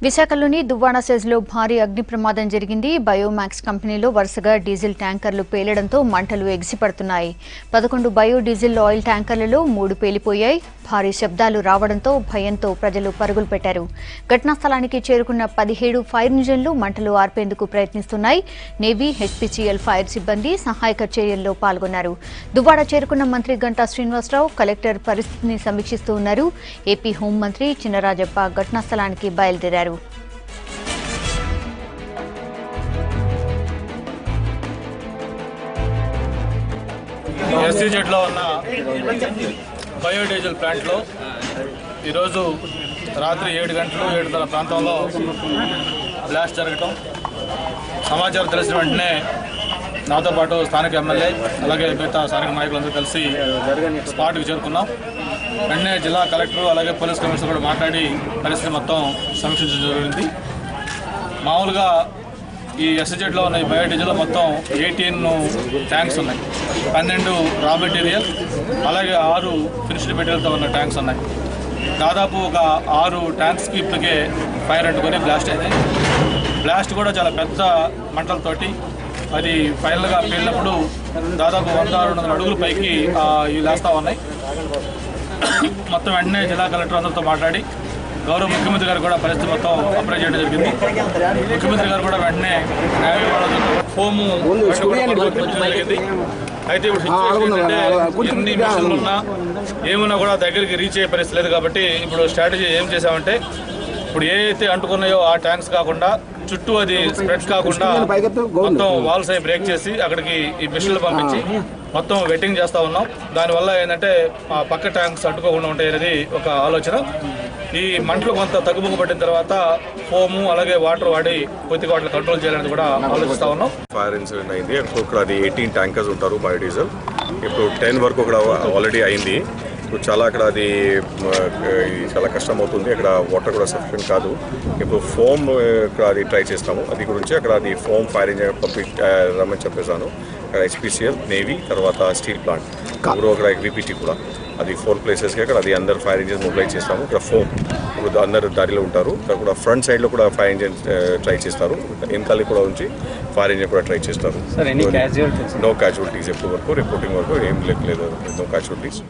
విశాఖలోని దువ్వాడ సెజ్లో భారీ అగ్ని ప్రమాదం జరిగింది. బయోమాక్స్ కంపెనీలో వరుసగా డీజిల్ ట్యాంకర్లు పేలడంతో మంటలు ఎగిసిపడుతున్నాయి. 11 బయోడీజిల్ ఆయిల్ ట్యాంకర్లలో 3 పేలిపోయాయి. భారీ శబ్దాలు రావడంతో భయంతో ప్రజలు పరుగులు పెట్టారు. ఘటనా స్థలానికి చేరుకున్న 17 ఫైర్ ఇంజిన్లు మంటలు ఆర్పేందుకు ప్రయత్నిస్తున్నాయి. నేవీ, హెచ్పీసీఎల్ ఫైర్ సిబ్బంది సహాయక చర్యల్లో పాల్గొన్నారు. దువ్వాడ చేరుకున్న మంత్రి గంటా శ్రీనివాసరావు, కలెక్టర్ పరిస్థితిని సమీక్షిస్తూ ఉన్నారు. ఏపీ హోంమంత్రి చినరాజప్ప ఘటనా స్థలానికి బయలుదేరారు. ఎస్సీజెడ్లో ఉన్న బయోడీజిల్ ప్లాంట్లో ఈరోజు రాత్రి 7 గంటలు 7:30 ప్రాంతంలో బ్లాస్ట్ జరగటం సమాచారం తెలిసిన వెంటనే నాతో పాటు స్థానిక ఎమ్మెల్యే అలాగే మిగతా స్థానిక నాయకులందరూ కలిసి స్పాట్కి చేరుకున్నాం. వెంటనే జిల్లా కలెక్టర్ అలాగే పోలీస్ కమిషనర్ కూడా మాట్లాడి పరిస్థితి మొత్తం సమీక్షించడం జరిగింది. మామూలుగా ఈ ఎస్సీజెడ్లో ఉన్న ఈ బయోడీజిల్లో మొత్తం 18 ట్యాంక్స్ ఉన్నాయి. 12 రా మెటీరియల్ అలాగే 6 ఫినిష్డ్ మెటీరియల్తో ఉన్న ట్యాంక్స్ ఉన్నాయి. దాదాపు ఒక 6 ట్యాంక్స్కి ఇప్పటికే ఫైర్ అంటుకొని బ్లాస్ట్ అయింది. బ్లాస్ట్ కూడా చాలా పెద్ద మంటలతోటి అది ఫైనల్గా పేలినప్పుడు దాదాపు 100-200 అడుగుల పైకి ఇవి లేస్తూ ఉన్నాయి. మొత్తం వెంటనే జిల్లా కలెక్టర్ అందరితో మాట్లాడి గౌరవ ముఖ్యమంత్రి గారు కూడా పరిస్థితి మొత్తం అప్లై చేయడం జరిగింది. ముఖ్యమంత్రి గారు కూడా వెంటనే న్యాయ హోము జరిగింది. అయితే ఇప్పుడు సిచ్యువేషన్ ఏంటంటే ఎన్ని మిషన్లు ఉన్నా ఏమున్నా కూడా దగ్గరికి రీచ్ అయ్యే పరిస్థితి లేదు. కాబట్టి ఇప్పుడు స్ట్రాటజీ ఏం చేసామంటే ఇప్పుడు ఏ అయితే అంటుకున్నాయో ఆ ట్యాంక్స్ కాకుండా చుట్టూ అది స్ప్రెడ్ కాకుండా మొత్తం వాల్స్ అవి బ్రేక్ చేసి అక్కడికి ఈ మిషన్లు పంపించి మొత్తం వెట్టింగ్ చేస్తూ ఉన్నాం. దానివల్ల ఏంటంటే ఆ పక్క ట్యాంక్స్ అడ్డుకోకుండా ఉంటాయి అనేది ఒక ఆలోచన. ఈ మంటలు కొంత తగ్గుముఖ పట్టిన తర్వాత ఫోము అలాగే వాటర్ వాడి కొద్దిగా వాటిని కంట్రోల్ చేయాలని కూడా ఆలోచిస్తూ ఉన్నాం. ఫైర్ ఇన్సిడెంట్ అయింది. ఇక్కడ అది 18 ట్యాంకర్స్ ఉంటారు బయోడీజిల్. ఇప్పుడు 10 వరకు అక్కడ ఆల్రెడీ అయింది. ఇప్పుడు చాలా అక్కడ అది చాలా కష్టం అవుతుంది. అక్కడ వాటర్ కూడా సఫిషియెంట్ కాదు. ఇప్పుడు ఫోమ్ ఇక్కడ అది ట్రై చేస్తాము. అది గురించి అక్కడ అది ఫోమ్ ఫైర్ ఇంజిన్ రమ్మని చెప్పేసాను. అక్కడ హెచ్పీసీఎల్, నేవీ, తర్వాత స్టీల్ ప్లాంట్ ఇప్పుడు అక్కడ విపిటీ కూడా అది 4 ప్లేసెస్కి అక్కడ అది అందరు ఫైర్ ఇంజిన్స్ మొబిలైజ్ చేస్తాము. ఇక్కడ ఫోమ్ ఇప్పుడు అందరు దారిలో ఉంటారు. ఇక్కడ కూడా ఫ్రంట్ సైడ్లో కూడా ఫైర్ ఇంజిన్ ట్రై చేస్తారు. వెనకాల కూడా ఉంచి ఫైర్ ఇంజిన్ కూడా ట్రై చేస్తారు. నో క్యాజువాలిటీస్ ఎప్పుడు వరకు రిపోర్టింగ్ వరకు ఏం లేదు. No casualties.